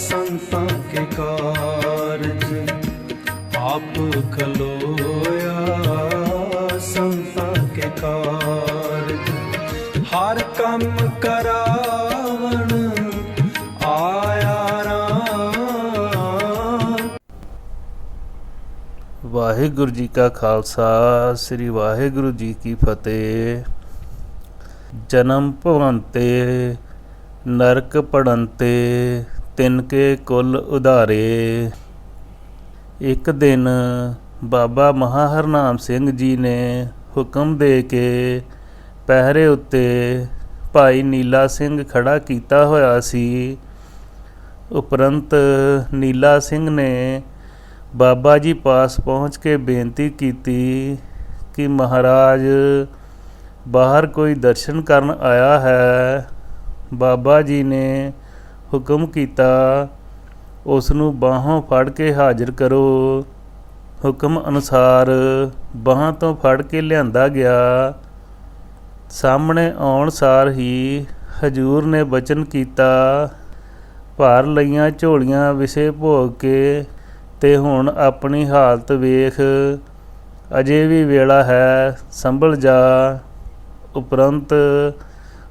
संतां के कारज, आप खलोया संतां के कारज। हर कम करावण आया राम। ਵਾਹਿਗੁਰੂ ਜੀ ਕਾ ਖਾਲਸਾ, ਸ੍ਰੀ ਵਾਹਿਗੁਰੂ ਜੀ ਕੀ ਫਤਿਹ। ਜਨਮ ਭਵੰਤੇ ਨਰਕ ਪੜੰਤੇ, ਤਿਨਕੇ ਕੁਲ ਉਧਾਰੇ। ਇੱਕ ਦਿਨ ਬਾਬਾ ਮਹਾਂ ਹਰਨਾਮ ਸਿੰਘ ਜੀ ਨੇ ਹੁਕਮ ਦੇ ਕੇ ਪਹਿਰੇ ਉੱਤੇ ਭਾਈ ਨੀਲਾ ਸਿੰਘ ਖੜਾ ਕੀਤਾ ਹੋਇਆ ਸੀ। ਉਪਰੰਤ ਨੀਲਾ ਸਿੰਘ ਨੇ ਬਾਬਾ ਜੀ ਪਾਸ ਪਹੁੰਚ ਕੇ ਬੇਨਤੀ ਕੀਤੀ ਕਿ ਮਹਾਰਾਜ, ਬਾਹਰ ਕੋਈ ਦਰਸ਼ਨ ਕਰਨ ਆਇਆ ਹੈ। ਬਾਬਾ ਜੀ ਨੇ ਹੁਕਮ ਕੀਤਾ, ਉਸ ਨੂੰ ਬਾਹੋਂ ਫੜ ਕੇ ਹਾਜ਼ਰ ਕਰੋ। ਹੁਕਮ ਅਨੁਸਾਰ ਬਾਹਾਂ ਤੋਂ ਫੜ ਕੇ ਲਿਆਂਦਾ ਗਿਆ। ਸਾਹਮਣੇ ਆਉਣ ਸਾਰ ਹੀ ਹਜ਼ੂਰ ਨੇ ਬਚਨ ਕੀਤਾ, ਭਾਰ ਲਈਆਂ ਝੋਲੀਆਂ ਵਿਸੇ ਭੋਗ ਕੇ ਤੇ ਹੁਣ ਆਪਣੀ ਹਾਲਤ ਵੇਖ, ਅਜੇ ਵੀ ਵੇਲਾ ਹੈ, ਸੰਭਲ ਜਾ। ਉਪਰੰਤ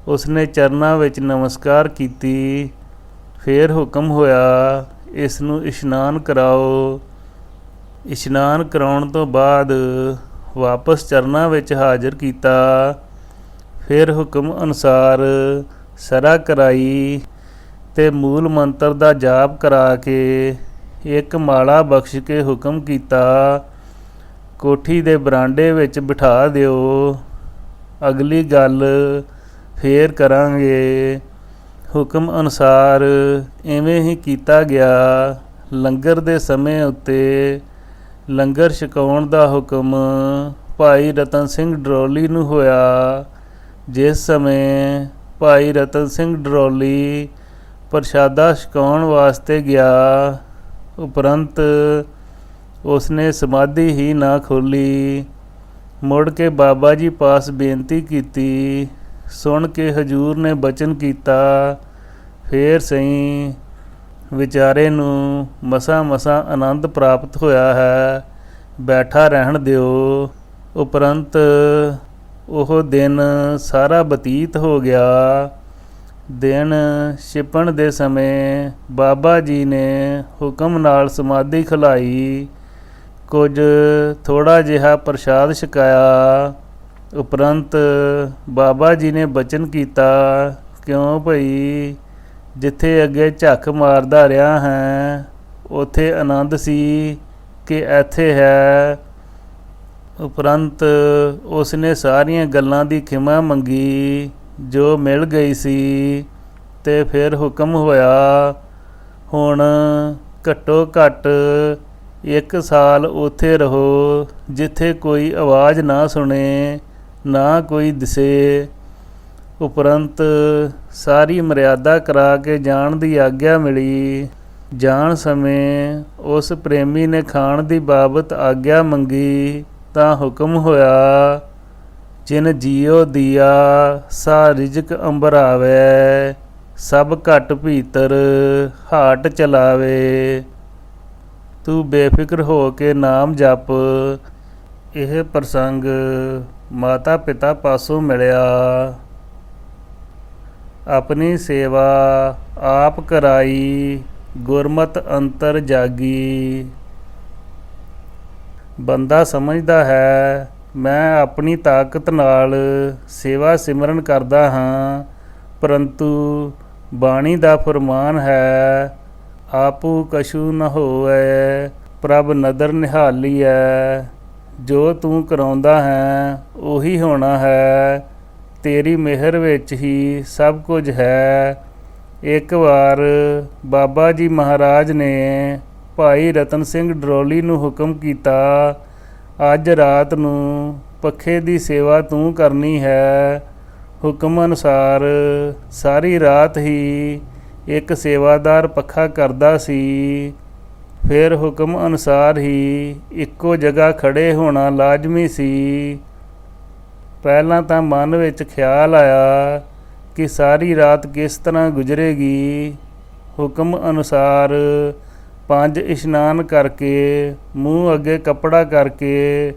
ਉਸਨੇ ਚਰਨਾਂ ਵਿੱਚ ਨਮਸਕਾਰ ਕੀਤੀ। ਫਿਰ ਹੁਕਮ ਹੋਇਆ, ਇਸ ਨੂੰ ਇਸ਼ਨਾਨ ਕਰਾਓ। ਇਸ਼ਨਾਨ ਕਰਾਉਣ ਤੋਂ ਬਾਅਦ ਵਾਪਸ ਚਰਨਾਂ ਵਿੱਚ ਹਾਜ਼ਰ ਕੀਤਾ। ਫਿਰ ਹੁਕਮ ਅਨੁਸਾਰ ਸਰਾ ਕਰਾਈ ਤੇ ਮੂਲ ਮੰਤਰ ਦਾ ਜਾਪ ਕਰਾ ਕੇ ਇੱਕ ਮਾਲਾ ਬਖਸ਼ ਕੇ ਹੁਕਮ ਕੀਤਾ, ਕੋਠੀ ਦੇ ਬਰਾਂਡੇ ਵਿੱਚ ਬਿਠਾ ਦਿਓ, ਅਗਲੀ ਗੱਲ ਫੇਰ ਕਰਾਂਗੇ। ਹੁਕਮ ਅਨੁਸਾਰ ਇਵੇਂ ਹੀ ਕੀਤਾ ਗਿਆ। ਲੰਗਰ ਦੇ ਸਮੇਂ ਉੱਤੇ ਲੰਗਰ ਛਕਾਉਣ ਦਾ ਹੁਕਮ ਭਾਈ ਰਤਨ ਸਿੰਘ ਡਰੋਲੀ ਨੂੰ ਹੋਇਆ। ਜਿਸ ਸਮੇਂ ਭਾਈ ਰਤਨ ਸਿੰਘ ਡਰੋਲੀ ਪ੍ਰਸ਼ਾਦਾ ਛਕਾਉਣ ਵਾਸਤੇ ਗਿਆ, ਉਪਰੰਤ ਉਸਨੇ ਸਮਾਧੀ ਹੀ ਨਾ ਖੋਲ੍ਹੀ। ਮੁੜ ਕੇ ਬਾਬਾ ਜੀ ਪਾਸ ਬੇਨਤੀ ਕੀਤੀ। ਸੁਣ ਕੇ ਹਜ਼ੂਰ ਨੇ ਬਚਨ ਕੀਤਾ, ਫੇਰ ਸਹੀ, ਵਿਚਾਰੇ ਨੂੰ ਮਸਾਂ ਮਸਾਂ ਆਨੰਦ ਪ੍ਰਾਪਤ ਹੋਇਆ ਹੈ, ਬੈਠਾ ਰਹਿਣ ਦਿਓ। ਉਪਰੰਤ ਉਹ ਦਿਨ ਸਾਰਾ ਬਤੀਤ ਹੋ ਗਿਆ। ਦਿਨ ਛਿਪਣ ਦੇ ਸਮੇਂ ਬਾਬਾ ਜੀ ਨੇ ਹੁਕਮ ਨਾਲ ਸਮਾਧੀ ਖਿਲਾਈ, ਕੁਝ ਥੋੜ੍ਹਾ ਜਿਹਾ ਪ੍ਰਸ਼ਾਦ ਛਕਾਇਆ। ਉਪਰੰਤ ਬਾਬਾ ਜੀ ਨੇ ਬਚਨ ਕੀਤਾ, ਕਿਉਂ ਭਈ, ਜਿੱਥੇ ਅੱਗੇ ਝੱਕ ਮਾਰਦਾ ਰਿਹਾ ਹੈ ਉੱਥੇ ਆਨੰਦ ਸੀ ਕਿ ਇੱਥੇ ਹੈ। ਉਪਰੰਤ ਉਸਨੇ ਸਾਰੀਆਂ ਗੱਲਾਂ ਦੀ ਖਿਮਾ ਮੰਗੀ ਜੋ ਮਿਲ ਗਈ ਸੀ ਤੇ ਫਿਰ ਹੁਕਮ ਹੋਇਆ, ਹੁਣ ਘੱਟੋ ਘੱਟ 1 ਸਾਲ ਉੱਥੇ ਰਹੋ, ਜਿੱਥੇ ਕੋਈ ਆਵਾਜ਼ ਨਾ ਸੁਣੇ, ਨਾ ਕੋਈ ਦਿਸੇ। ਉਪਰੰਤ ਸਾਰੀ ਮਰਿਆਦਾ ਕਰਾ ਕੇ ਜਾਣ ਦੀ ਆਗਿਆ ਮਿਲੀ। ਜਾਣ ਸਮੇਂ ਉਸ ਪ੍ਰੇਮੀ ਨੇ ਖਾਣ ਦੀ ਬਾਬਤ ਆਗਿਆ ਮੰਗੀ ਤਾਂ ਹੁਕਮ ਹੋਇਆ, ਜਿਨ ਜੀਓ ਦੀਆ ਸਾ ਰਿਜਕ ਅੰਬਰ ਆਵੇ, ਸਭ ਘਟ ਭੀਤਰ ਹਾਟ ਚਲਾਵੇ। ਤੂੰ ਬੇਫਿਕਰ ਹੋ ਕੇ ਨਾਮ ਜਪ। ਇਹ ਪ੍ਰਸੰਗ ਮਾਤਾ ਪਿਤਾ ਪਾਸੋਂ ਮਿਲਿਆ। ਆਪਣੀ ਸੇਵਾ ਆਪ ਕਰਾਈ, ਗੁਰਮਤ ਅੰਤਰ ਜਾਗੀ। ਬੰਦਾ ਸਮਝਦਾ ਹੈ ਮੈਂ ਆਪਣੀ ਤਾਕਤ ਨਾਲ ਸੇਵਾ ਸਿਮਰਨ ਕਰਦਾ ਹਾਂ, ਪਰੰਤੂ ਬਾਣੀ ਦਾ ਫਰਮਾਨ ਹੈ, ਆਪੂ ਕਛੂ ਨ ਹੋਵੈ ਪ੍ਰਭ ਨਦਰ ਨਿਹਾਲੀਐ। ਜੋ ਤੂੰ ਕਰਾਉਂਦਾ ਹੈ ਉਹੀ ਹੋਣਾ ਹੈ, ਤੇਰੀ ਮਿਹਰ ਵਿੱਚ ਹੀ ਸਭ ਕੁਝ ਹੈ। ਇੱਕ ਵਾਰ ਬਾਬਾ ਜੀ ਮਹਾਰਾਜ ਨੇ ਭਾਈ ਰਤਨ ਸਿੰਘ ਡਰੋਲੀ ਨੂੰ ਹੁਕਮ ਕੀਤਾ, ਅੱਜ ਰਾਤ ਨੂੰ ਪੱਖੇ ਦੀ ਸੇਵਾ ਤੂੰ ਕਰਨੀ ਹੈ। ਹੁਕਮ ਅਨੁਸਾਰ ਸਾਰੀ ਰਾਤ ਹੀ ਇੱਕ ਸੇਵਾਦਾਰ ਪੱਖਾ ਕਰਦਾ ਸੀ। ਫਿਰ ਹੁਕਮ ਅਨੁਸਾਰ ਹੀ ਇੱਕੋ ਜਗ੍ਹਾ ਖੜ੍ਹੇ ਹੋਣਾ ਲਾਜ਼ਮੀ ਸੀ। ਪਹਿਲਾਂ ਤਾਂ ਮਨ ਵਿੱਚ ਖਿਆਲ ਆਇਆ ਕਿ ਸਾਰੀ ਰਾਤ ਕਿਸ ਤਰ੍ਹਾਂ ਗੁਜ਼ਰੇਗੀ। ਹੁਕਮ ਅਨੁਸਾਰ 5 ਇਸ਼ਨਾਨ ਕਰਕੇ ਮੂੰਹ ਅੱਗੇ ਕੱਪੜਾ ਕਰਕੇ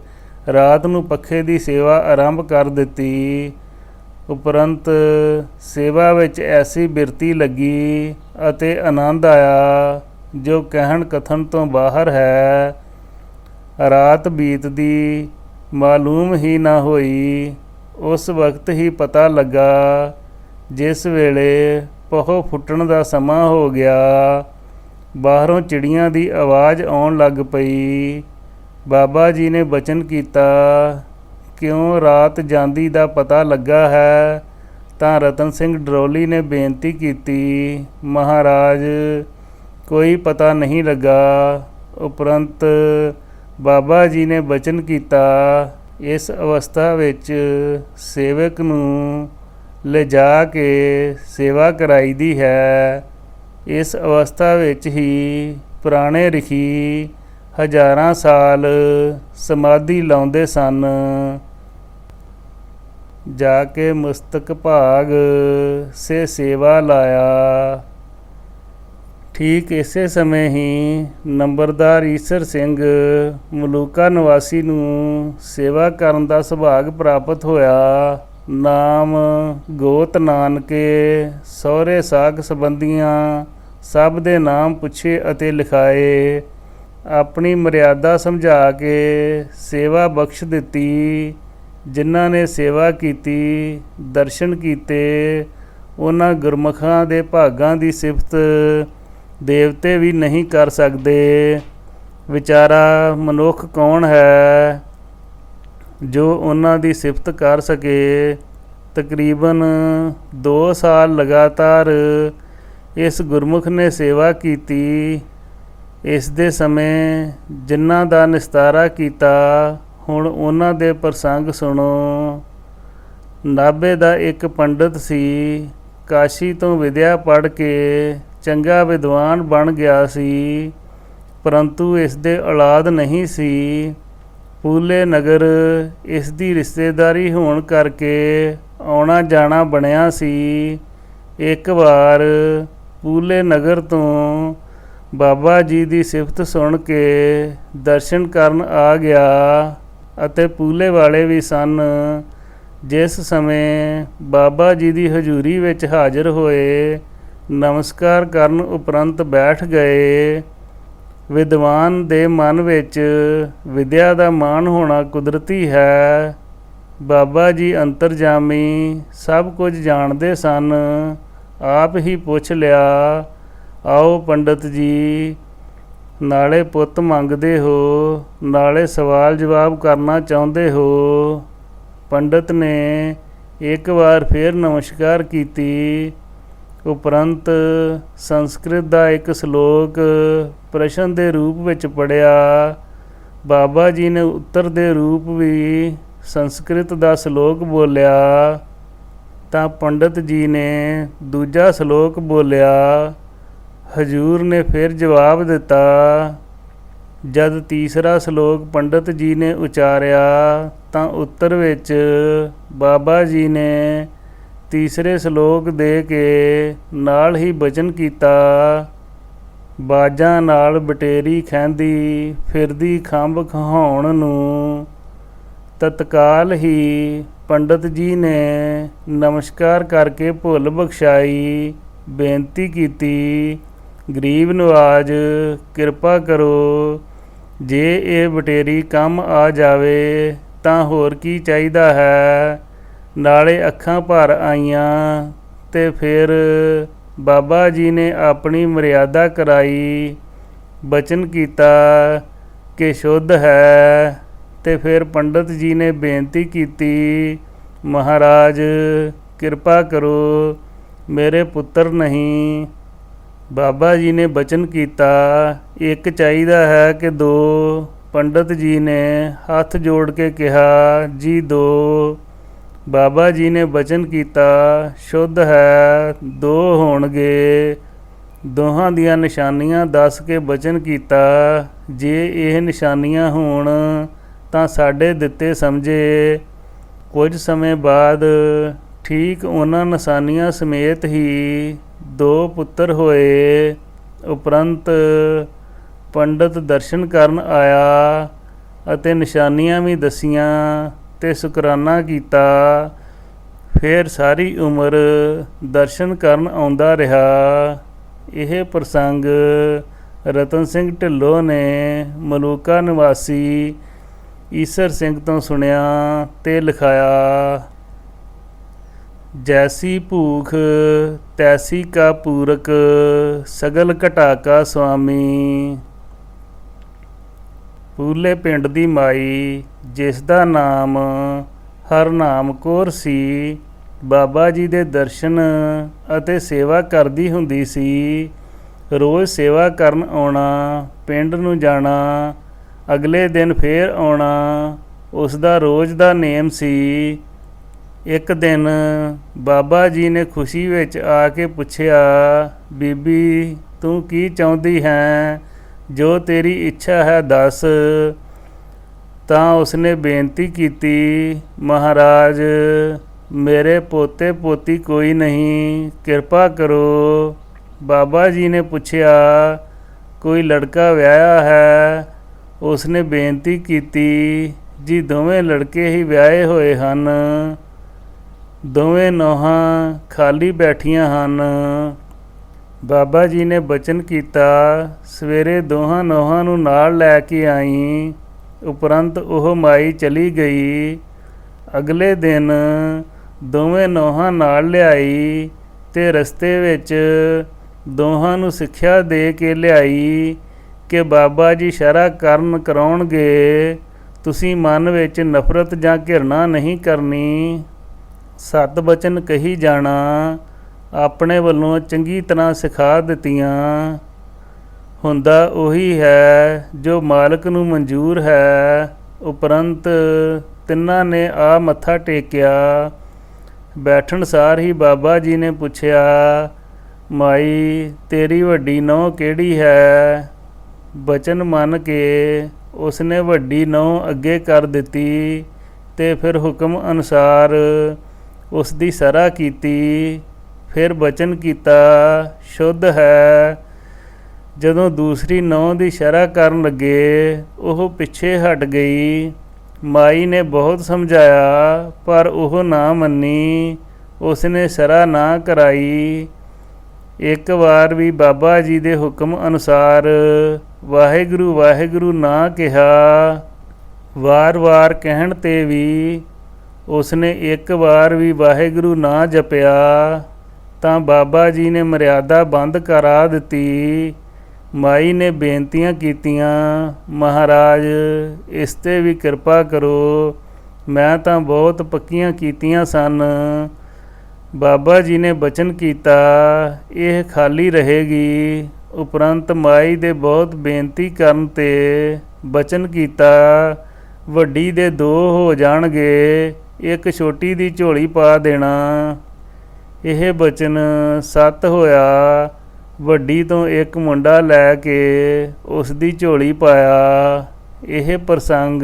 ਰਾਤ ਨੂੰ ਪੱਖੇ ਦੀ ਸੇਵਾ ਆਰੰਭ ਕਰ ਦਿੱਤੀ। ਉਪਰੰਤ ਸੇਵਾ ਵਿੱਚ ਐਸੀ ਬਿਰਤੀ ਲੱਗੀ ਅਤੇ ਆਨੰਦ ਆਇਆ ਜੋ ਕਹਿਣ ਕਥਨ ਤੋਂ ਬਾਹਰ ਹੈ। ਰਾਤ ਬੀਤਦੀ ਮਾਲੂਮ ਹੀ ਨਾ ਹੋਈ। ਉਸ ਵਕਤ ਹੀ ਪਤਾ ਲੱਗਾ ਜਿਸ ਵੇਲੇ ਪਹੂ ਫੁੱਟਣ ਦਾ ਸਮਾਂ ਹੋ ਗਿਆ। ਬਾਹਰੋਂ ਚਿੜੀਆਂ ਦੀ ਆਵਾਜ਼ ਆਉਣ ਲੱਗ ਪਈ। ਬਾਬਾ ਜੀ ਨੇ ਬਚਨ ਕੀਤਾ, ਕਿਉਂ ਰਾਤ ਜਾਂਦੀ ਦਾ ਪਤਾ ਲੱਗਾ ਹੈ? ਤਾਂ ਰਤਨ ਸਿੰਘ ਡਰੋਲੀ ਨੇ ਬੇਨਤੀ ਕੀਤੀ, ਮਹਾਰਾਜ ਕੋਈ ਪਤਾ ਨਹੀਂ ਲੱਗਾ। ਉਪਰੰਤ ਬਾਬਾ ਜੀ ਨੇ ਬਚਨ ਕੀਤਾ, ਇਸ ਅਵਸਥਾ ਵਿੱਚ ਸੇਵਕ ਨੂੰ ਲਿਜਾ ਕੇ ਸੇਵਾ ਕਰਾਈਦੀ ਹੈ। ਇਸ ਅਵਸਥਾ ਵਿੱਚ ਹੀ ਪੁਰਾਣੇ ਰਿਸ਼ੀ ਹਜ਼ਾਰਾਂ ਸਾਲ ਸਮਾਧੀ ਲਾਉਂਦੇ ਸਨ। ਜਾ ਕੇ ਮਸਤਕ ਭਾਗ ਸੇ ਸੇਵਾ ਲਾਇਆ। ਠੀਕ ਇਸੇ ਸਮੇਂ ਹੀ ਨੰਬਰਦਾਰ ਈਸਰ ਸਿੰਘ ਮਲੂਕਾ ਨਿਵਾਸੀ ਨੂੰ ਸੇਵਾ ਕਰਨ ਦਾ ਸੁਭਾਗ ਪ੍ਰਾਪਤ ਹੋਇਆ। ਨਾਮ ਗੋਤ ਨਾਨਕੇ, ਸਹੁਰੇ ਸਾਕ ਸੰਬੰਧੀਆਂ ਸਭ ਦੇ ਨਾਮ ਪੁੱਛੇ ਅਤੇ ਲਿਖਾਏ। ਆਪਣੀ ਮਰਿਆਦਾ ਸਮਝਾ ਕੇ ਸੇਵਾ ਬਖਸ਼ ਦਿੱਤੀ। ਜਿਨ੍ਹਾਂ ਨੇ ਸੇਵਾ ਕੀਤੀ, ਦਰਸ਼ਨ ਕੀਤੇ, ਉਹਨਾਂ ਗੁਰਮੁਖਾਂ ਦੇ ਭਾਗਾਂ ਦੀ ਸਿਫਤ ਦੇਵਤੇ ਵੀ ਨਹੀਂ ਕਰ ਸਕਦੇ। ਵਿਚਾਰਾ ਮਨੁੱਖ ਕੌਣ ਹੈ ਜੋ ਉਹਨਾਂ ਦੀ ਸਿਫਤ ਕਰ ਸਕੇ। ਤਕਰੀਬਨ 2 ਸਾਲ ਲਗਾਤਾਰ ਇਸ ਗੁਰਮੁਖ ਨੇ ਸੇਵਾ ਕੀਤੀ। ਇਸ ਦੇ ਸਮੇਂ ਜਿਨ੍ਹਾਂ ਦਾ ਨਿਸਤਾਰਾ ਕੀਤਾ, ਹੁਣ ਉਹਨਾਂ ਦੇ ਪ੍ਰਸੰਗ ਸੁਣੋ। ਨਾਭੇ ਦਾ ਇੱਕ ਪੰਡਤ ਸੀ। ਕਾਸ਼ੀ ਤੋਂ ਵਿਦਿਆ ਪੜ੍ਹ ਕੇ ਚੰਗਾ ਵਿਦਵਾਨ ਬਣ ਗਿਆ ਸੀ, ਪਰੰਤੂ ਇਸ ਦੇ ਔਲਾਦ ਨਹੀਂ ਸੀ। ਪੂਲੇ ਨਗਰ ਇਸ ਦੀ ਰਿਸ਼ਤੇਦਾਰੀ ਹੋਣ ਕਰਕੇ ਆਉਣਾ ਜਾਣਾ ਬਣਿਆ ਸੀ। ਇੱਕ ਵਾਰ ਪੂਲੇ ਨਗਰ ਤੋਂ ਬਾਬਾ ਜੀ ਦੀ ਸਿਫਤ ਸੁਣ ਕੇ ਦਰਸ਼ਨ ਕਰਨ ਆ ਗਿਆ ਅਤੇ ਪੂਲੇ ਵਾਲੇ ਵੀ ਸਨ। ਜਿਸ ਸਮੇਂ ਬਾਬਾ ਜੀ ਦੀ ਹਜ਼ੂਰੀ ਵਿੱਚ ਹਾਜ਼ਰ ਹੋਏ, ਨਮਸਕਾਰ ਕਰਨ ਉਪਰੰਤ ਬੈਠ ਗਏ। ਵਿਦਵਾਨ ਦੇ ਮਨ ਵਿੱਚ ਵਿਦਿਆ ਦਾ ਮਾਣ ਹੋਣਾ ਕੁਦਰਤੀ ਹੈ। ਬਾਬਾ ਜੀ ਅੰਤਰਜਾਮੀ ਸਭ ਕੁਝ ਜਾਣਦੇ ਸਨ। ਆਪ ਹੀ ਪੁੱਛ ਲਿਆ, ਆਓ ਪੰਡਤ ਜੀ, ਨਾਲੇ ਪੁੱਤ ਮੰਗਦੇ ਹੋ, ਨਾਲੇ ਸਵਾਲ ਜਵਾਬ ਕਰਨਾ ਚਾਹੁੰਦੇ ਹੋ। ਪੰਡਤ ਨੇ ਇੱਕ ਵਾਰ ਫਿਰ ਨਮਸਕਾਰ ਕੀਤੀ। ਉਪਰੰਤ ਸੰਸਕ੍ਰਿਤ ਦਾ ਇੱਕ ਸ਼ਲੋਕ ਪ੍ਰਸ਼ਨ ਦੇ ਰੂਪ ਵਿੱਚ ਪੜ੍ਹਿਆ। ਬਾਬਾ ਜੀ ਨੇ ਉੱਤਰ ਦੇ ਰੂਪ ਵੀ ਸੰਸਕ੍ਰਿਤ ਦਾ ਸ਼ਲੋਕ ਬੋਲਿਆ। ਤਾਂ ਪੰਡਤ ਜੀ ਨੇ ਦੂਜਾ ਸ਼ਲੋਕ ਬੋਲਿਆ। ਹਜ਼ੂਰ ਨੇ ਫਿਰ ਜਵਾਬ ਦਿੱਤਾ। ਜਦ ਤੀਸਰਾ ਸ਼ਲੋਕ ਪੰਡਤ ਜੀ ਨੇ ਉਚਾਰਿਆ ਤਾਂ ਉੱਤਰ ਵਿੱਚ ਬਾਬਾ ਜੀ ਨੇ ਤੀਸਰੇ ਸ਼ਲੋਕ ਦੇ ਕੇ ਨਾਲ ਹੀ ਬਚਨ ਕੀਤਾ, ਬਾਜਾਂ ਨਾਲ ਬਟੇਰੀ ਖਹਿੰਦੀ ਫਿਰਦੀ ਖੰਭ ਖਹਾਉਣ ਨੂੰ। ਤਤਕਾਲ ਹੀ ਪੰਡਤ ਜੀ ਨੇ ਨਮਸਕਾਰ ਕਰਕੇ ਭੁੱਲ ਬਖਸ਼ਾਈ। ਬੇਨਤੀ ਕੀਤੀ, ਗਰੀਬ ਨਵਾਜ ਕਿਰਪਾ ਕਰੋ, ਜੇ ਇਹ ਬਟੇਰੀ ਕੰਮ ਆ ਜਾਵੇ ਤਾਂ ਹੋਰ ਕੀ ਚਾਹੀਦਾ ਹੈ। ਨਾਲੇ ਅੱਖਾਂ ਭਰ ਆਈਆਂ ਤੇ ਫਿਰ ਬਾਬਾ ਜੀ ਨੇ ਆਪਣੀ ਮਰਿਆਦਾ ਕਰਾਈ। ਬਚਨ ਕੀਤਾ ਕਿ ਸ਼ੁੱਧ ਹੈ। ਤੇ ਫਿਰ ਪੰਡਤ ਜੀ ਨੇ ਬੇਨਤੀ ਕੀਤੀ, ਮਹਾਰਾਜ ਕਿਰਪਾ ਕਰੋ, ਮੇਰੇ ਪੁੱਤਰ ਨਹੀਂ। ਬਾਬਾ ਜੀ ਨੇ ਬਚਨ ਕੀਤਾ, ਇੱਕ ਚਾਹੀਦਾ ਹੈ ਕਿ 2? ਪੰਡਤ ਜੀ ਨੇ ਹੱਥ ਜੋੜ ਕੇ ਕਿਹਾ, ਜੀ 2। ਬਾਬਾ ਜੀ ਨੇ ਬਚਨ ਕੀਤਾ, ਸ਼ੁੱਧ ਹੈ, 2 ਹੋਣਗੇ। ਦੋਹਾਂ ਦੀਆਂ ਨਿਸ਼ਾਨੀਆਂ ਦੱਸ ਕੇ ਬਚਨ ਕੀਤਾ, ਜੇ ਇਹ ਨਿਸ਼ਾਨੀਆਂ ਹੋਣ ਤਾਂ ਸਾਡੇ ਦਿੱਤੇ ਸਮਝੇ। ਕੁਝ ਸਮੇਂ ਬਾਅਦ ਠੀਕ ਉਹਨਾਂ ਨਿਸ਼ਾਨੀਆਂ ਸਮੇਤ ਹੀ 2 ਪੁੱਤਰ ਹੋਏ। ਉਪਰੰਤ ਪੰਡਤ ਦਰਸ਼ਨ ਕਰਨ ਆਇਆ ਅਤੇ ਨਿਸ਼ਾਨੀਆਂ ਵੀ ਦਸੀਆਂ ਤੇ ਸ਼ੁਕਰਾਨਾ ਕੀਤਾ। ਫਿਰ ਸਾਰੀ ਉਮਰ ਦਰਸ਼ਨ ਕਰਨ ਆਉਂਦਾ ਰਿਹਾ। ਇਹ ਪ੍ਰਸੰਗ ਰਤਨ ਸਿੰਘ ਢਿੱਲੋਂ ਨੇ ਮਲੂਕਾ ਨਿਵਾਸੀ ਈਸਰ ਸਿੰਘ ਤੋਂ ਸੁਣਿਆ ਤੇ ਲਿਖਾਇਆ। ਜੈਸੀ ਭੂਖ ਤੈਸੀ ਕਾ ਪੂਰਕ, ਸਗਲ ਘਟਾ ਕਾ ਸੁਆਮੀ। ਪੂਲੇ ਪਿੰਡ ਦੀ ਮਾਈ, ਜਿਸ ਦਾ ਨਾਮ ਹਰਨਾਮ ਕੌਰ ਸੀ, ਬਾਬਾ ਜੀ ਦੇ ਦਰਸ਼ਨ ਅਤੇ ਸੇਵਾ ਕਰਦੀ ਹੁੰਦੀ ਸੀ। ਰੋਜ਼ ਸੇਵਾ ਕਰਨ ਆਉਣਾ, ਪਿੰਡ ਨੂੰ ਜਾਣਾ, ਅਗਲੇ ਦਿਨ ਫੇਰ ਆਉਣਾ ਉਸ ਦਾ ਰੋਜ਼ ਦਾ ਨੇਮ ਸੀ। ਇੱਕ ਦਿਨ ਬਾਬਾ ਜੀ ਨੇ ਖੁਸ਼ੀ ਵਿੱਚ ਆ ਕੇ ਪੁੱਛਿਆ, ਬੀਬੀ ਤੂੰ ਕੀ ਚਾਹੁੰਦੀ ਹੈ, ਜੋ ਤੇਰੀ ਇੱਛਾ ਹੈ ਦੱਸ। ਤਾਂ ਉਸਨੇ ਬੇਨਤੀ ਕੀਤੀ, ਮਹਾਰਾਜ ਮੇਰੇ ਪੋਤੇ ਪੋਤੀ ਕੋਈ ਨਹੀਂ, ਕਿਰਪਾ ਕਰੋ। ਬਾਬਾ ਜੀ ਨੇ ਪੁੱਛਿਆ, ਕੋਈ ਲੜਕਾ ਵਿਆਹਿਆ ਹੈ? ਉਸਨੇ ਬੇਨਤੀ ਕੀਤੀ, ਜੀ ਦੋਵੇਂ ਲੜਕੇ ਹੀ ਵਿਆਹੇ ਹੋਏ ਹਨ, ਦੋਵੇਂ ਨੌਹਾਂ ਖਾਲੀ ਬੈਠੀਆਂ ਹਨ। ਬਾਬਾ ਜੀ ਨੇ ਬਚਨ ਕੀਤਾ, ਸਵੇਰੇ ਦੋਹਾਂ ਨੌਹਾਂ ਨੂੰ ਨਾਲ ਲੈ ਕੇ ਆਈ। ਉਪਰੰਤ ਉਹ ਮਾਈ ਚਲੀ ਗਈ। ਅਗਲੇ ਦਿਨ ਦੋਵੇਂ ਨੌਹਾਂ ਨਾਲ ਲਿਆਈ ਤੇ ਰਸਤੇ ਵਿੱਚ ਦੋਹਾਂ ਨੂੰ ਸਿੱਖਿਆ ਦੇ ਕੇ ਲਿਆਈ ਕਿ ਬਾਬਾ ਜੀ ਸ਼ਰ੍ਹਾ ਕਰਨ ਕਰਾਉਣਗੇ, ਤੁਸੀਂ ਮਨ ਵਿੱਚ ਨਫ਼ਰਤ ਜਾਂ ਘਿਰਣਾ ਨਹੀਂ ਕਰਨੀ। ਸਤ ਬਚਨ ਕਹੀ ਜਾਣਾ ਆਪਣੇ ਵੱਲੋਂ ਚੰਗੀ ਤਰ੍ਹਾਂ ਸਿਖਾ ਦਿੱਤੀਆਂ। ਹੁੰਦਾ ਉਹੀ ਹੈ ਜੋ ਮਾਲਕ ਨੂੰ ਮਨਜ਼ੂਰ ਹੈ। ਉਪਰੰਤ ਤਿੰਨਾਂ ਨੇ ਆ ਮੱਥਾ ਟੇਕਿਆ। ਬੈਠਣ ਸਾਰ ਹੀ ਬਾਬਾ ਜੀ ਨੇ ਪੁੱਛਿਆ, ਮਾਈ ਤੇਰੀ ਵੱਡੀ ਨਹੁੰ ਕਿਹੜੀ ਹੈ? ਬਚਨ ਮੰਨ ਕੇ ਉਸਨੇ ਵੱਡੀ ਨਹੁੰ ਅੱਗੇ ਕਰ ਦਿੱਤੀ ਤੇ ਫਿਰ ਹੁਕਮ ਅਨੁਸਾਰ ਉਸ ਦੀ ਸਰਾ ਕੀਤੀ। ਫਿਰ ਬਚਨ ਕੀਤਾ, ਸ਼ੁੱਧ ਹੈ। ਜਦੋਂ ਦੂਸਰੀ ਨਹੁੰ ਦੀ ਸ਼ਰ੍ਹਾ ਕਰਨ ਲੱਗੇ, ਉਹ ਪਿੱਛੇ ਹਟ ਗਈ। ਮਾਈ ਨੇ ਬਹੁਤ ਸਮਝਾਇਆ ਪਰ ਉਹ ਨਾ ਮੰਨੀ। ਉਸਨੇ ਸ਼ਰ੍ਹਾ ਨਾ ਕਰਾਈ। ਇੱਕ ਵਾਰ ਵੀ ਬਾਬਾ ਜੀ ਦੇ ਹੁਕਮ ਅਨੁਸਾਰ ਵਾਹਿਗੁਰੂ ਵਾਹਿਗੁਰੂ ਨਾ ਕਿਹਾ। ਵਾਰ-ਵਾਰ ਕਹਿਣ 'ਤੇ ਵੀ ਉਸਨੇ ਇੱਕ ਵਾਰ ਵੀ ਵਾਹਿਗੁਰੂ ਨਾ ਜਪਿਆ ਤਾਂ ਬਾਬਾ ਜੀ ਨੇ ਮਰਿਆਦਾ ਬੰਦ ਕਰਾ ਦਿੱਤੀ। ਮਾਈ ਨੇ ਬੇਨਤੀਆਂ ਕੀਤੀਆਂ, ਮਹਾਰਾਜ ਇਸ 'ਤੇ ਵੀ ਕਿਰਪਾ ਕਰੋ, ਮੈਂ ਤਾਂ ਬਹੁਤ ਪੱਕੀਆਂ ਕੀਤੀਆਂ ਸਨ। ਬਾਬਾ ਜੀ ਨੇ ਬਚਨ ਕੀਤਾ, ਇਹ ਖਾਲੀ ਰਹੇਗੀ। ਉਪਰੰਤ ਮਾਈ ਦੇ ਬਹੁਤ ਬੇਨਤੀ ਕਰਨ 'ਤੇ ਬਚਨ ਕੀਤਾ, ਵੱਡੀ ਦੇ 2 ਹੋ ਜਾਣਗੇ, ਇੱਕ ਛੋਟੀ ਦੀ ਝੋਲੀ ਪਾ ਦੇਣਾ। ਇਹ ਬਚਨ ਸੱਤ ਹੋਇਆ। ਵੱਡੀ ਤੋਂ ਇੱਕ ਮੁੰਡਾ ਲੈ ਕੇ ਉਸ ਦੀ ਝੋਲੀ ਪਾਇਆ। ਇਹ ਪ੍ਰਸੰਗ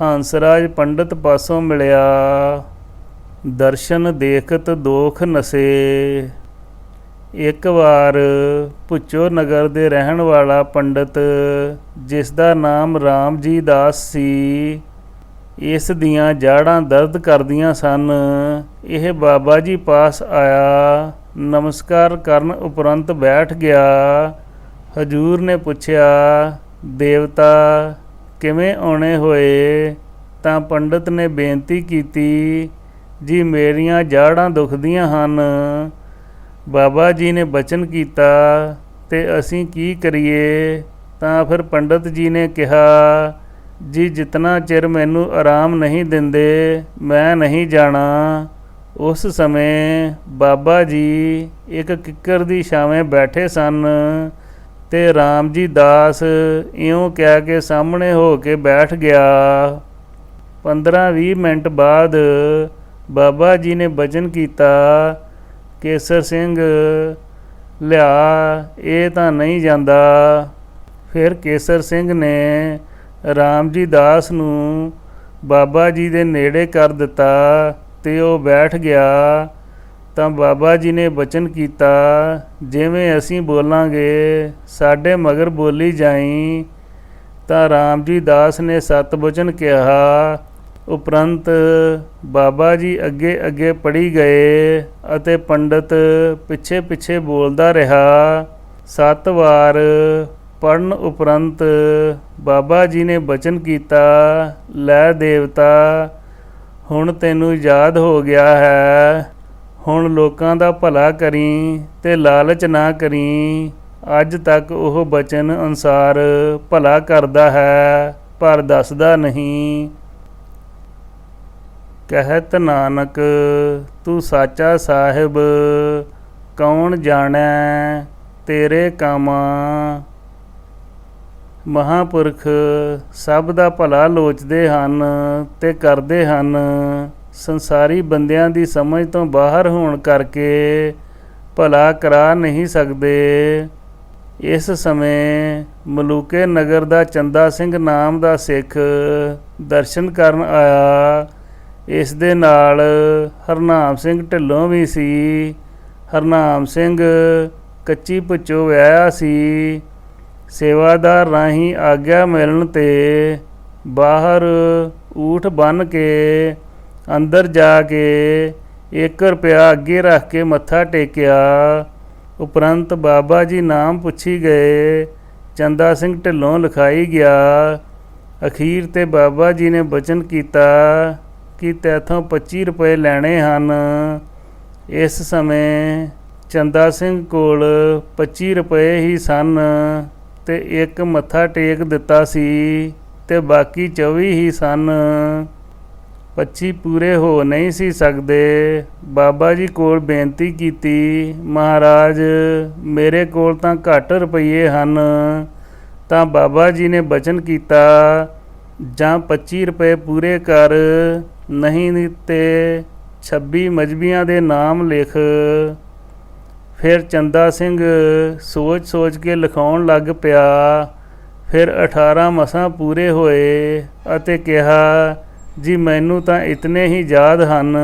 ਹੰਸਰਾਜ ਪੰਡਤ ਪਾਸੋਂ ਮਿਲਿਆ। ਦਰਸ਼ਨ ਦੇਖਤ ਦੋਖ ਨਸੇ। ਇੱਕ ਵਾਰ ਭੁੱਚੋ ਨਗਰ ਦੇ ਰਹਿਣ ਵਾਲਾ ਪੰਡਤ, ਜਿਸ ਦਾ ਨਾਮ ਰਾਮ ਜੀ ਦਾਸ ਸੀ, ਇਸ ਦੀਆਂ ਜਾੜਾਂ ਦਰਦ ਕਰਦੀਆਂ ਸਨ। ਇਹ ਬਾਬਾ ਜੀ ਪਾਸ ਆਇਆ, ਨਮਸਕਾਰ ਕਰਨ ਉਪਰੰਤ ਬੈਠ ਗਿਆ। ਹਜੂਰ ਨੇ ਪੁੱਛਿਆ, ਦੇਵਤਾ ਕਿਵੇਂ ਆਉਣੇ ਹੋਏ? ਤਾਂ ਪੰਡਤ ਨੇ ਬੇਨਤੀ ਕੀਤੀ, ਜੀ ਮੇਰੀਆਂ ਜਾੜਾਂ ਦੁਖਦੀਆਂ ਹਨ। ਬਾਬਾ ਜੀ ਨੇ ਬਚਨ ਕੀਤਾ, ਤੇ ਅਸੀਂ ਕੀ ਕਰੀਏ? ਤਾਂ ਫਿਰ ਪੰਡਤ ਜੀ ਨੇ ਕਿਹਾ, ਜੀ ਜਿਤਨਾ ਚਿਰ ਮੈਨੂੰ ਆਰਾਮ ਨਹੀਂ ਦਿੰਦੇ ਮੈਂ ਨਹੀਂ ਜਾਣਾ। ਉਸ ਸਮੇਂ ਬਾਬਾ ਜੀ ਇੱਕ ਕਿੱਕਰ ਦੀ ਛਾਵੇਂ ਬੈਠੇ ਸਨ ਤੇ ਰਾਮ ਜੀ ਦਾਸ ਇਉਂ ਕਹਿ ਕੇ ਸਾਹਮਣੇ ਹੋ ਕੇ ਬੈਠ ਗਿਆ। 15-20 ਮਿੰਟ ਬਾਅਦ ਬਾਬਾ ਜੀ ਨੇ ਬਚਨ ਕੀਤਾ, ਕੇਸਰ ਸਿੰਘ ਲਿਆ, ਇਹ ਤਾਂ ਨਹੀਂ ਜਾਂਦਾ। ਫਿਰ ਕੇਸਰ ਸਿੰਘ ਨੇ ਰਾਮ ਜੀ ਦਾਸ ਨੂੰ ਬਾਬਾ ਜੀ ਦੇ ਨੇੜੇ ਕਰ ਦਿੱਤਾ ਤੇ ਉਹ ਬੈਠ ਗਿਆ ਤਾਂ ਬਾਬਾ ਜੀ ਨੇ ਬਚਨ ਕੀਤਾ, ਜਿਵੇਂ ਅਸੀਂ ਬੋਲਾਂਗੇ ਸਾਡੇ ਮਗਰ ਬੋਲੀ ਜਾਈ। ਤਾਂ ਰਾਮ ਜੀ ਦਾਸ ਨੇ ਸਤ ਬਚਨ ਕਿਹਾ। ਉਪਰੰਤ ਬਾਬਾ ਜੀ ਅੱਗੇ ਅੱਗੇ ਪੜ੍ਹੀ ਗਏ ਅਤੇ ਪੰਡਤ ਪਿੱਛੇ ਪਿੱਛੇ ਬੋਲਦਾ ਰਿਹਾ। 7 ਵਾਰ ਪੜ੍ਹਨ ਉਪਰੰਤ ਬਾਬਾ ਜੀ ਨੇ ਬਚਨ ਕੀਤਾ, ਲੈ ਦੇਵਤਾ, ਹੁਣ ਤੈਨੂੰ ਯਾਦ ਹੋ ਗਿਆ ਹੈ। ਹੁਣ ਲੋਕਾਂ ਦਾ ਭਲਾ ਕਰੀ ਤੇ ਲਾਲਚ ਨਾ ਕਰੀ। ਅੱਜ ਤੱਕ ਉਹ ਬਚਨ ਅਨੁਸਾਰ ਭਲਾ ਕਰਦਾ ਹੈ, ਪਰ ਦੱਸਦਾ ਨਹੀਂ। ਕਹਿਤ ਨਾਨਕ, ਤੂੰ ਸਾਚਾ ਸਾਹਿਬ, ਕੌਣ ਜਾਣੈ ਤੇਰੇ ਕਾਮਾ। ਮਹਾਂਪੁਰਖ ਸਭ ਦਾ ਭਲਾ ਲੋਚਦੇ ਹਨ ਤੇ ਕਰਦੇ ਹਨ। ਸੰਸਾਰੀ ਬੰਦਿਆਂ ਦੀ ਸਮਝ ਤੋਂ ਬਾਹਰ ਹੋਣ ਕਰਕੇ ਭਲਾ ਕਰਾ ਨਹੀਂ ਸਕਦੇ। ਇਸ ਸਮੇਂ ਮਲੂਕੇ ਨਗਰ ਦਾ ਚੰਦਾ ਸਿੰਘ ਨਾਮ ਦਾ ਸਿੱਖ ਦਰਸ਼ਨ ਕਰਨ ਆਇਆ। ਇਸ ਦੇ ਨਾਲ ਹਰਨਾਮ ਸਿੰਘ ਢਿੱਲੋਂ ਵੀ ਸੀ। ਹਰਨਾਮ ਸਿੰਘ ਕੱਚੀ ਪੁੱਚੋ ਵਿਆਹਿਆ ਸੀ। ਸੇਵਾਦਾਰ ਰਾਹੀਂ ਆਗਿਆ ਮਿਲਣ 'ਤੇ ਬਾਹਰ ਊਠ ਬੰਨ੍ਹ ਕੇ ਅੰਦਰ ਜਾ ਕੇ 1 ਰੁਪਇਆ ਅੱਗੇ ਰੱਖ ਕੇ ਮੱਥਾ ਟੇਕਿਆ। ਉਪਰੰਤ ਬਾਬਾ ਜੀ ਨਾਮ ਪੁੱਛੀ ਗਏ। ਚੰਦਾ ਸਿੰਘ ਢਿੱਲੋਂ ਲਿਖਾਈ ਗਿਆ। ਅਖੀਰ 'ਤੇ ਬਾਬਾ ਜੀ ਨੇ ਬਚਨ ਕੀਤਾ ਕਿ ਤੈਥੋਂ 25 ਰੁਪਏ ਲੈਣੇ ਹਨ। ਇਸ ਸਮੇਂ ਚੰਦਾ ਸਿੰਘ ਕੋਲ 25 ਰੁਪਏ ਹੀ ਸਨ ਤੇ 1 ਮੱਥਾ ਟੇਕ ਦਿੱਤਾ ਸੀ ਤੇ ਬਾਕੀ 24 ਹੀ ਸਨ। 25 ਪੂਰੇ ਹੋ ਨਹੀਂ ਸੀ ਸਕਦੇ। ਬਾਬਾ ਜੀ ਕੋਲ ਬੇਨਤੀ ਕੀਤੀ, ਮਹਾਰਾਜ ਮੇਰੇ ਕੋਲ ਤਾਂ ਘੱਟ ਰੁਪਈਏ ਹਨ। ਤਾਂ ਬਾਬਾ ਜੀ ਨੇ ਬਚਨ ਕੀਤਾ, ਜਾਂ 25 ਰੁਪਏ ਪੂਰੇ ਕਰ, ਨਹੀਂ ਤੇ 26 ਮਜ਼੍ਹਬੀਆਂ ਦੇ ਨਾਮ ਲਿਖ। ਫਿਰ ਚੰਦਾ ਸਿੰਘ ਸੋਚ ਸੋਚ ਕੇ ਲਿਖਾਉਣ ਲੱਗ ਪਿਆ। ਫਿਰ 18 ਮਸਾਂ ਪੂਰੇ ਹੋਏ ਅਤੇ ਕਿਹਾ, ਜੀ ਮੈਨੂੰ ਤਾਂ ਇਤਨੇ ਹੀ ਯਾਦ ਹਨ।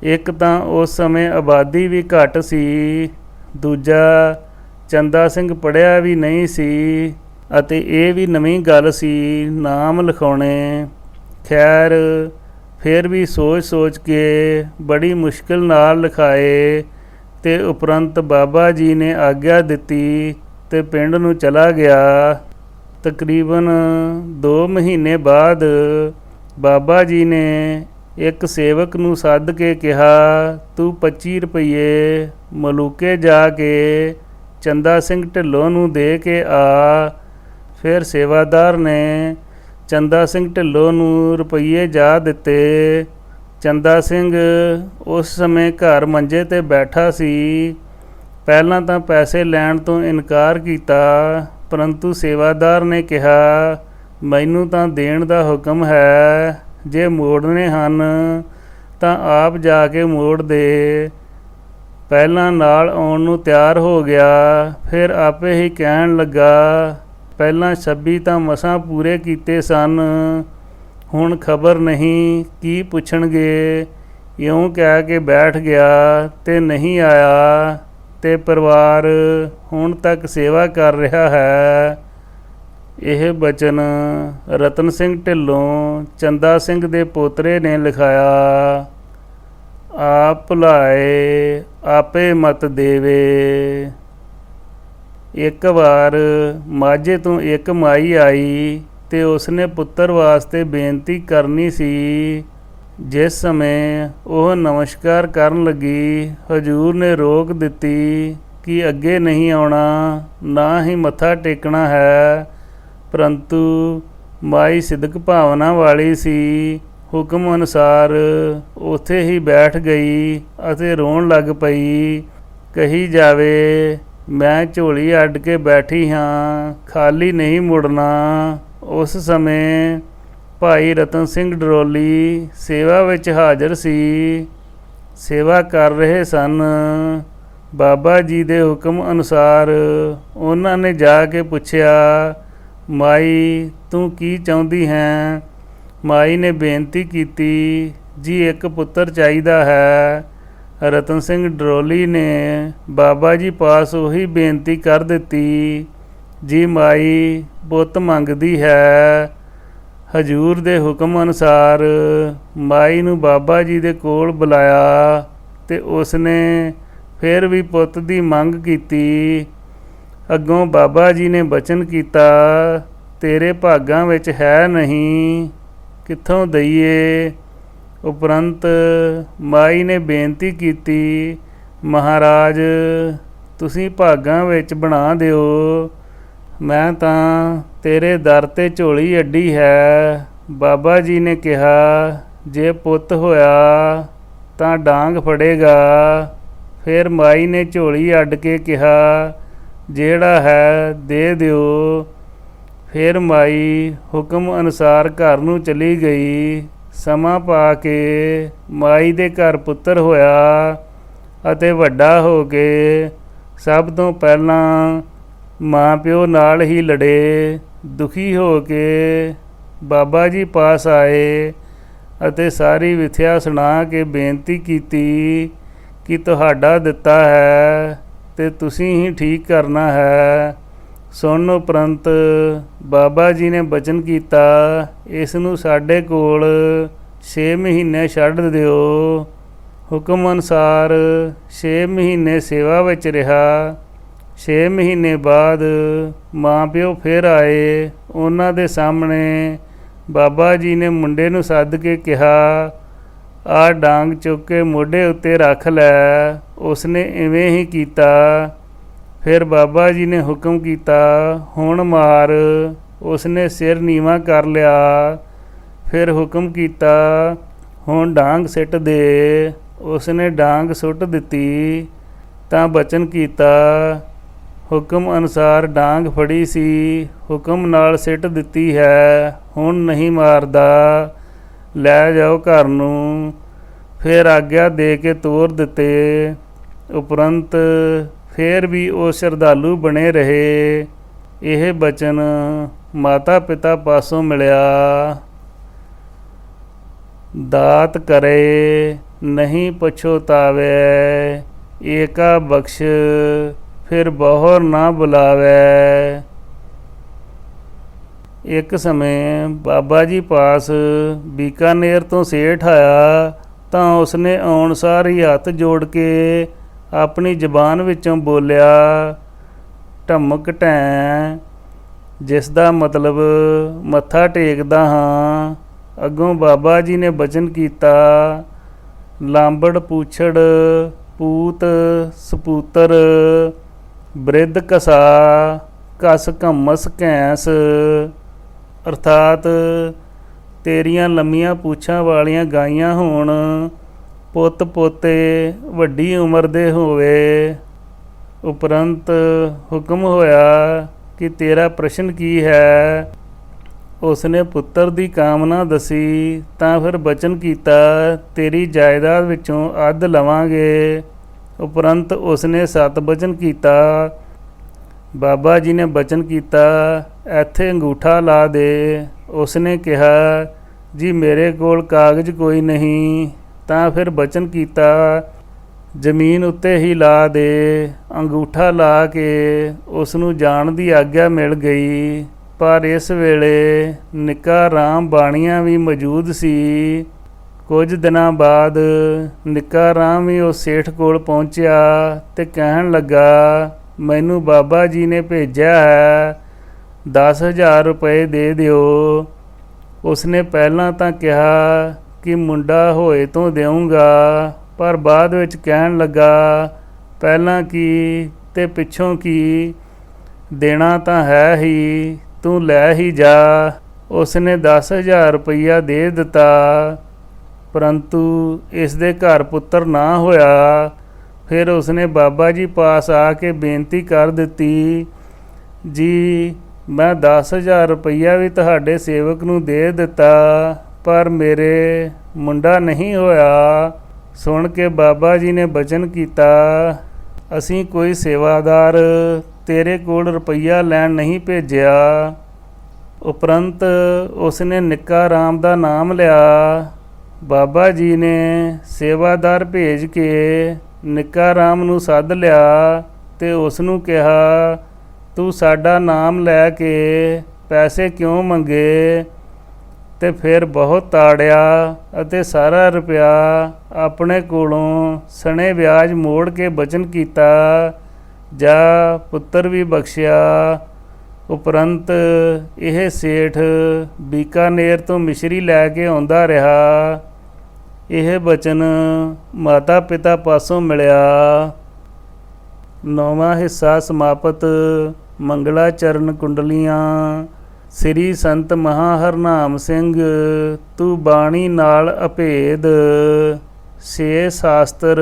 ਇੱਕ ਤਾਂ ਉਸ ਸਮੇਂ ਆਬਾਦੀ ਵੀ ਘੱਟ ਸੀ, ਦੂਜਾ ਚੰਦਾ ਸਿੰਘ ਪੜ੍ਹਿਆ ਵੀ ਨਹੀਂ ਸੀ ਅਤੇ ਇਹ ਵੀ ਨਵੀਂ ਗੱਲ ਸੀ ਨਾਮ ਲਿਖਾਉਣੇ। ਖੈਰ ਫਿਰ ਵੀ ਸੋਚ ਸੋਚ ਕੇ ਬੜੀ ਮੁਸ਼ਕਿਲ ਨਾਲ ਲਿਖਾਏ ਤੇ ਉਪਰੰਤ ਬਾਬਾ ਜੀ ਨੇ ਆਗਿਆ ਦਿੱਤੀ ਤੇ ਪਿੰਡ ਨੂੰ ਚਲਾ ਗਿਆ। ਤਕਰੀਬਨ 2 ਮਹੀਨੇ ਬਾਅਦ ਬਾਬਾ ਜੀ ਨੇ ਇੱਕ ਸੇਵਕ ਨੂੰ ਸੱਦ ਕੇ ਕਿਹਾ, ਤੂੰ 25 ਰੁਪਈਏ ਮਲੂਕੇ ਜਾ ਕੇ ਚੰਦਾ ਸਿੰਘ ਢਿੱਲੋਂ ਨੂੰ ਦੇ ਕੇ ਆ। ਫਿਰ ਸੇਵਾਦਾਰ ਨੇ ਚੰਦਾ ਸਿੰਘ ਢਿੱਲੋਂ ਨੂੰ ਰੁਪਈਏ ਜਾ ਦਿੱਤੇ। ਚੰਦਾ ਸਿੰਘ ਉਸ ਸਮੇਂ ਘਰ ਮੰਜੇ 'ਤੇ ਬੈਠਾ ਸੀ। ਪਹਿਲਾਂ ਤਾਂ ਪੈਸੇ ਲੈਣ ਤੋਂ ਇਨਕਾਰ ਕੀਤਾ, ਪਰੰਤੂ ਸੇਵਾਦਾਰ ਨੇ ਕਿਹਾ, ਮੈਨੂੰ ਤਾਂ ਦੇਣ ਦਾ ਹੁਕਮ ਹੈ, ਜੇ ਮੋੜਨੇ ਹਨ ਤਾਂ ਆਪ ਜਾ ਕੇ ਮੋੜ ਦੇ। ਪਹਿਲਾਂ ਨਾਲ ਆਉਣ ਨੂੰ ਤਿਆਰ ਹੋ ਗਿਆ। ਫਿਰ ਆਪੇ ਹੀ ਕਹਿਣ ਲੱਗਾ, ਪਹਿਲਾਂ 26 ਤਾਂ ਮਸਾਂ ਪੂਰੇ ਕੀਤੇ ਸਨ, ਹੁਣ ਖਬਰ ਨਹੀਂ ਕੀ ਪੁੱਛਣਗੇ। ਇਉਂ ਕਹਿ ਕੇ ਬੈਠ ਗਿਆ ਤੇ ਨਹੀਂ ਆਇਆ ਤੇ ਪਰਿਵਾਰ ਹੁਣ ਤੱਕ ਸੇਵਾ ਕਰ ਰਿਹਾ ਹੈ। ਇਹ ਬਚਨ ਰਤਨ ਸਿੰਘ ਢਿੱਲੋਂ ਚੰਦਾ ਸਿੰਘ ਦੇ ਪੋਤਰੇ ਨੇ ਲਿਖਾਇਆ। ਆਪ ਭੁਲਾਏ ਆਪੇ ਮਤ ਦੇਵੇ। ਇੱਕ ਵਾਰ ਮਾਝੇ ਤੋਂ ਇੱਕ ਮਾਈ ਆਈ ਤੇ ਉਸਨੇ ਪੁੱਤਰ ਵਾਸਤੇ ਬੇਨਤੀ ਕਰਨੀ ਸੀ। ਜਿਸ ਸਮੇਂ ਉਹ ਨਮਸਕਾਰ ਕਰਨ ਲੱਗੀ, ਹਜ਼ੂਰ ਨੇ ਰੋਕ ਦਿੱਤੀ ਕਿ ਅੱਗੇ ਨਹੀਂ ਆਉਣਾ, ਨਾ ਹੀ ਮੱਥਾ ਟੇਕਣਾ ਹੈ। ਪਰੰਤੂ ਮਾਈ ਸਿਦਕ ਭਾਵਨਾ ਵਾਲੀ ਸੀ। ਹੁਕਮ ਅਨੁਸਾਰ ਉੱਥੇ ਹੀ ਬੈਠ ਗਈ ਅਤੇ ਰੋਣ ਲੱਗ ਪਈ। ਕਹੀ ਜਾਵੇ, ਮੈਂ ਝੋਲੀ ਅੱਡ ਕੇ ਬੈਠੀ ਹਾਂ, ਖਾਲੀ ਨਹੀਂ ਮੁੜਨਾ। ਉਸ ਸਮੇਂ ਭਾਈ ਰਤਨ ਸਿੰਘ ਡਰੋਲੀ ਸੇਵਾ ਵਿੱਚ ਹਾਜ਼ਰ ਸੀ, ਸੇਵਾ ਕਰ ਰਹੇ ਸਨ। ਬਾਬਾ ਜੀ ਦੇ ਹੁਕਮ ਅਨੁਸਾਰ ਉਹਨਾਂ ਨੇ ਜਾ ਕੇ ਪੁੱਛਿਆ, ਮਾਈ ਤੂੰ ਕੀ ਚਾਹੁੰਦੀ ਹੈ? ਮਾਈ ਨੇ ਬੇਨਤੀ ਕੀਤੀ, ਜੀ ਇੱਕ ਪੁੱਤਰ ਚਾਹੀਦਾ ਹੈ। ਰਤਨ ਸਿੰਘ ਡਰੋਲੀ ਨੇ ਬਾਬਾ ਜੀ ਪਾਸ ਉਹੀ ਬੇਨਤੀ ਕਰ ਦਿੱਤੀ, ਜੀ ਮਾਈ ਪੁੱਤ ਮੰਗਦੀ ਹੈ। ਹਜੂਰ ਦੇ ਹੁਕਮ ਅਨੁਸਾਰ ਮਾਈ ਨੂੰ ਬਾਬਾ ਜੀ ਦੇ ਕੋਲ ਬੁਲਾਇਆ ਤੇ ਉਸਨੇ ਫਿਰ ਵੀ ਪੁੱਤ ਦੀ ਮੰਗ ਕੀਤੀ। ਅੱਗੋਂ ਬਾਬਾ ਜੀ ਨੇ ਬਚਨ ਕੀਤਾ, ਤੇਰੇ ਭਾਗਾਂ ਵਿੱਚ ਹੈ ਨਹੀਂ, ਕਿੱਥੋਂ ਦਈਏ। ਉਪਰੰਤ ਮਾਈ ਨੇ ਬੇਨਤੀ ਕੀਤੀ, ਮਹਾਰਾਜ ਤੁਸੀਂ ਭਾਗਾਂ ਵਿੱਚ ਬਣਾ ਦਿਓ, ਮੈਂ ਤਾਂ ਤੇਰੇ ਦਰ 'ਤੇ ਝੋਲੀ ਅੱਡੀ ਹੈ। ਬਾਬਾ ਜੀ ਨੇ ਕਿਹਾ, ਜੇ ਪੁੱਤ ਹੋਇਆ ਤਾਂ ਡਾਂਗ ਫੜੇਗਾ। ਫਿਰ ਮਾਈ ਨੇ ਝੋਲੀ ਅੱਡ ਕੇ ਕਿਹਾ, ਜਿਹੜਾ ਹੈ ਦੇ ਦਿਓ। ਫਿਰ ਮਾਈ ਹੁਕਮ ਅਨੁਸਾਰ ਘਰ ਨੂੰ ਚਲੀ ਗਈ। ਸਮਾਂ ਪਾ ਕੇ ਮਾਈ ਦੇ ਘਰ ਪੁੱਤਰ ਹੋਇਆ ਅਤੇ ਵੱਡਾ ਹੋ ਕੇ ਸਭ ਤੋਂ ਪਹਿਲਾਂ ਮਾਂ ਪਿਓ ਨਾਲ ਹੀ ਲੜੇ। ਦੁਖੀ ਹੋ ਕੇ ਬਾਬਾ ਜੀ ਪਾਸ ਆਏ ਅਤੇ ਸਾਰੀ ਵਿਥਿਆ ਸੁਣਾ ਕੇ ਬੇਨਤੀ ਕੀਤੀ ਕਿ ਤੁਹਾਡਾ ਦਿੱਤਾ ਹੈ ਤੇ ਤੁਸੀਂ ਹੀ ਠੀਕ ਕਰਨਾ ਹੈ। ਸੁਣਨ ਉਪਰੰਤ ਬਾਬਾ ਜੀ ਨੇ ਬਚਨ ਕੀਤਾ, ਇਸ ਨੂੰ ਸਾਡੇ ਕੋਲ 6 ਮਹੀਨੇ ਛੱਡ ਦਿਓ। ਹੁਕਮ ਅਨੁਸਾਰ 6 ਮਹੀਨੇ ਸੇਵਾ ਵਿੱਚ ਰਿਹਾ। 6 ਮਹੀਨੇ ਬਾਅਦ ਮਾਂ ਪਿਓ ਫਿਰ ਆਏ। ਉਹਨਾਂ ਦੇ ਸਾਹਮਣੇ ਬਾਬਾ ਜੀ ਨੇ ਮੁੰਡੇ ਨੂੰ ਸੱਦ ਕੇ ਕਿਹਾ, ਆਹ ਡਾਂਗ ਚੁੱਕ ਕੇ ਮੋਢੇ ਉੱਤੇ ਰੱਖ ਲੈ। ਉਸਨੇ ਇਵੇਂ ਹੀ ਕੀਤਾ। ਫਿਰ ਬਾਬਾ ਜੀ ਨੇ ਹੁਕਮ ਕੀਤਾ, ਹੁਣ ਮਾਰ। ਉਸਨੇ ਸਿਰ ਨੀਵਾਂ ਕਰ ਲਿਆ। ਫਿਰ ਹੁਕਮ ਕੀਤਾ, ਹੁਣ ਡਾਂਗ ਸਿੱਟ ਦੇ। ਉਸਨੇ ਡਾਂਗ ਸੁੱਟ ਦਿੱਤੀ ਤਾਂ ਬਚਨ ਕੀਤਾ, ਹੁਕਮ ਅਨੁਸਾਰ ਡਾਂਗ ਫੜੀ ਸੀ, ਹੁਕਮ ਨਾਲ ਸਿੱਟ ਦਿੱਤੀ ਹੈ, ਹੁਣ ਨਹੀਂ ਮਾਰਦਾ, ਲੈ ਜਾਓ ਘਰ ਨੂੰ। ਫਿਰ ਆਗਿਆ ਦੇ ਕੇ ਤੋਰ ਦਿੱਤੇ। ਉਪਰੰਤ ਫਿਰ ਵੀ ਉਹ ਸ਼ਰਧਾਲੂ ਬਣੇ ਰਹੇ। ਇਹ ਬਚਨ ਮਾਤਾ ਪਿਤਾ ਪਾਸੋਂ ਮਿਲਿਆ। ਦਾਤ ਕਰੇ ਨਹੀਂ ਪਛੋਤਾਵੇ, ਏਕਾ ਬਖਸ਼ ਫਿਰ ਬਹੁਰ ਨਾ ਬੁਲਾਵੇ। ਇੱਕ ਸਮੇਂ ਬਾਬਾ ਜੀ ਪਾਸ ਬੀਕਾਨੇਰ ਤੋਂ ਸੇਠ ਆਇਆ ਤਾਂ ਉਸਨੇ ਆਉਣ ਸਾਰ ਹੀ ਹੱਥ ਜੋੜ ਕੇ ਆਪਣੀ ਜ਼ਬਾਨ ਵਿੱਚੋਂ ਬੋਲਿਆ, ਢਮਕ ਢੈਂ, ਜਿਸ ਦਾ ਮਤਲਬ ਮੱਥਾ ਟੇਕਦਾ ਹਾਂ। ਅੱਗੋਂ ਬਾਬਾ ਜੀ ਨੇ ਬਚਨ ਕੀਤਾ, ਲਾਂਬੜ ਪੂਛੜ ਪੂਤ ਸਪੂਤਰ, ਬ੍ਰਿਧ ਕਸਾ ਕਸ ਘੰਮਸ ਘੈਂਸ। ਅਰਥਾਤ ਤੇਰੀਆਂ ਲੰਮੀਆਂ ਪੂਛਾਂ ਵਾਲੀਆਂ ਗਾਈਆਂ ਹੋਣ, ਪੁੱਤ ਪੋਤੇ ਵੱਡੀ ਉਮਰ ਦੇ ਹੋਵੇ। ਉਪਰੰਤ ਹੁਕਮ ਹੋਇਆ ਕਿ ਤੇਰਾ ਪ੍ਰਸ਼ਨ ਕੀ ਹੈ। ਉਸਨੇ ਪੁੱਤਰ ਦੀ ਕਾਮਨਾ ਦੱਸੀ ਤਾਂ ਫਿਰ ਬਚਨ ਕੀਤਾ, ਤੇਰੀ ਜਾਇਦਾਦ ਵਿੱਚੋਂ ਅੱਧ ਲਵਾਂਗੇ। ਉਪਰੰਤ ਉਸਨੇ 7 ਬਚਨ ਕੀਤਾ। ਬਾਬਾ ਜੀ ਨੇ ਬਚਨ ਕੀਤਾ, ਇੱਥੇ ਅੰਗੂਠਾ ਲਾ ਦੇ। ਉਸਨੇ ਕਿਹਾ, ਜੀ ਮੇਰੇ ਕੋਲ ਕਾਗਜ਼ ਕੋਈ ਨਹੀਂ। ਤਾਂ ਫਿਰ ਬਚਨ ਕੀਤਾ, ਜ਼ਮੀਨ ਉੱਤੇ ਹੀ ਲਾ ਦੇ। ਅੰਗੂਠਾ ਲਾ ਕੇ ਉਸ ਨੂੰ ਜਾਣ ਦੀ ਆਗਿਆ ਮਿਲ ਗਈ। ਪਰ ਇਸ ਵੇਲੇ ਨਿੱਕਾ ਰਾਮ ਬਾਣੀਆ ਵੀ ਮੌਜੂਦ ਸੀ। ਕੁਝ ਦਿਨਾਂ ਬਾਅਦ ਨਿੱਕਾ ਰਾਮ ਵੀ ਉਸ ਸੇਠ ਕੋਲ ਪਹੁੰਚਿਆ ਤੇ ਕਹਿਣ ਲੱਗਾ, ਮੈਨੂੰ ਬਾਬਾ ਜੀ ਨੇ ਭੇਜਿਆ ਹੈ, 10,000 ਰੁਪਏ ਦੇ ਦਿਓ। ਉਸਨੇ ਪਹਿਲਾਂ ਤਾਂ ਕਿਹਾ ਕਿ ਮੁੰਡਾ ਹੋਏ ਤੋਂ ਦੇਵਾਂਗਾ, ਪਰ ਬਾਅਦ ਵਿੱਚ ਕਹਿਣ ਲੱਗਾ, ਪਹਿਲਾਂ ਕੀ ਤੇ ਪਿੱਛੋਂ ਕੀ, ਦੇਣਾ ਤਾਂ ਹੈ ਹੀ, ਤੂੰ ਲੈ ਹੀ ਜਾ। ਉਸਨੇ 10,000 ਰੁਪਈਆ ਦੇ ਦਿੱਤਾ, ਪਰੰਤੂ ਇਸ ਦੇ ਘਰ ਪੁੱਤਰ ਨਾ ਹੋਇਆ। ਫਿਰ ਉਸਨੇ ਬਾਬਾ ਜੀ ਪਾਸ ਆ ਕੇ ਬੇਨਤੀ ਕਰ ਦਿੱਤੀ, ਜੀ ਮੈਂ 10,000 ਰੁਪਈਆ ਵੀ ਤੁਹਾਡੇ ਸੇਵਕ ਨੂੰ ਦੇ ਦਿੱਤਾ, ਪਰ ਮੇਰੇ ਮੁੰਡਾ ਨਹੀਂ ਹੋਇਆ। ਸੁਣ ਕੇ ਬਾਬਾ ਜੀ ਨੇ ਬਚਨ ਕੀਤਾ, ਅਸੀਂ ਕੋਈ ਸੇਵਾਦਾਰ ਤੇਰੇ ਕੋਲ ਰੁਪਈਆ ਲੈਣ ਨਹੀਂ ਭੇਜਿਆ। ਉਪਰੰਤ ਉਸਨੇ ਨਿੱਕਾ ਰਾਮ ਦਾ ਨਾਮ ਲਿਆ। ਬਾਬਾ ਜੀ ਨੇ ਸੇਵਾਦਾਰ ਭੇਜ ਕੇ ਨਿੱਕਾ ਰਾਮ ਨੂੰ ਸੱਦ ਲਿਆ ਤੇ ਉਸ ਨੂੰ ਕਿਹਾ, ਤੂੰ ਸਾਡਾ ਨਾਮ ਲੈ ਕੇ ਪੈਸੇ ਕਿਉਂ ਮੰਗੇ? ਤੇ ਫਿਰ ਬਹੁਤ ਤਾੜਿਆ ਅਤੇ ਸਾਰਾ ਰੁਪਇਆ ਆਪਣੇ ਕੋਲੋਂ ਸਣੇ ਵਿਆਜ ਮੋੜ ਕੇ ਬਚਨ ਕੀਤਾ। ਜਾ ਪੁੱਤਰ ਵੀ ਬਖਸ਼ਿਆ। ਉਪਰੰਤ ਇਹ ਸੇਠ ਬੀਕਾਨੇਰ ਤੋਂ ਮਿਸ਼ਰੀ ਲੈ ਕੇ ਆਉਂਦਾ ਰਿਹਾ। ਇਹ ਬਚਨ ਮਾਤਾ ਪਿਤਾ ਪਾਸੋਂ ਮਿਲਿਆ। 9ਵਾਂ ਹਿੱਸਾ ਸਮਾਪਤ। ਮੰਗਲਾ ਚਰਨ ਕੁੰਡਲੀਆਂ। ਸ੍ਰੀ ਸੰਤ ਮਹਾਂ ਹਰਨਾਮ ਸਿੰਘ ਤੂੰ ਬਾਣੀ ਨਾਲ ਅਭੇਦ। 6 ਸ਼ਾਸਤਰ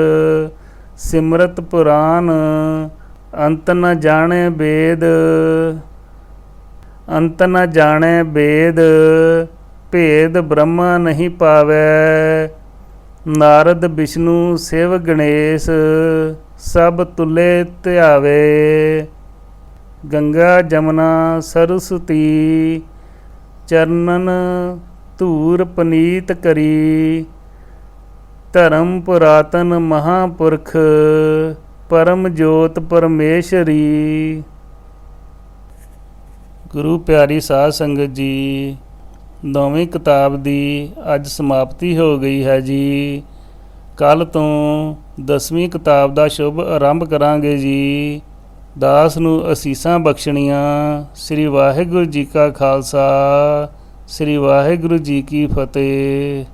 ਸਿਮਰਤ ਪੁਰਾਨ। ਅੰਤ ਨ ਜਾਣੇ ਵੇਦ। ਅੰਤ ਨ ਜਾਣੇ ਵੇਦ। ਭੇਦ ਬ੍ਰਹਮਾ ਨਹੀਂ ਪਾਵੈ। ਨਾਰਦ ਵਿਸ਼ਨੂੰ ਸ਼ਿਵ ਗਣੇਸ਼ ਸਭ ਤੁਲੇ ਧਿਆਵੇ। ਗੰਗਾ ਜਮਨਾ ਸਰਸਵਤੀ ਚਰਨਨ ਧੂਰ ਪਨੀਤ ਕਰੀ। ਧਰਮ ਪੁਰਾਤਨ ਮਹਾਂਪੁਰਖ ਪਰਮ ਜੋਤ ਪਰਮੇਸ਼ਰੀ। ਗੁਰੂ ਪਿਆਰੀ ਸਾਧ ਸੰਗਤ ਜੀ, 9ਵੀਂ ਕਿਤਾਬ ਦੀ ਅੱਜ ਸਮਾਪਤੀ ਹੋ ਗਈ ਹੈ ਜੀ। ਕੱਲ੍ਹ ਤੋਂ 10ਵੀਂ ਕਿਤਾਬ ਦਾ ਸ਼ੁਭ ਆਰੰਭ ਕਰਾਂਗੇ ਜੀ। ਦਾਸ ਨੂੰ ਅਸੀਸਾਂ ਬਖਸ਼ਣੀਆਂ। ਸ੍ਰੀ ਵਾਹਿਗੁਰੂ ਜੀ ਕਾ ਖਾਲਸਾ, ਸ੍ਰੀ ਵਾਹਿਗੁਰੂ ਜੀ ਕੀ ਫਤਿਹ।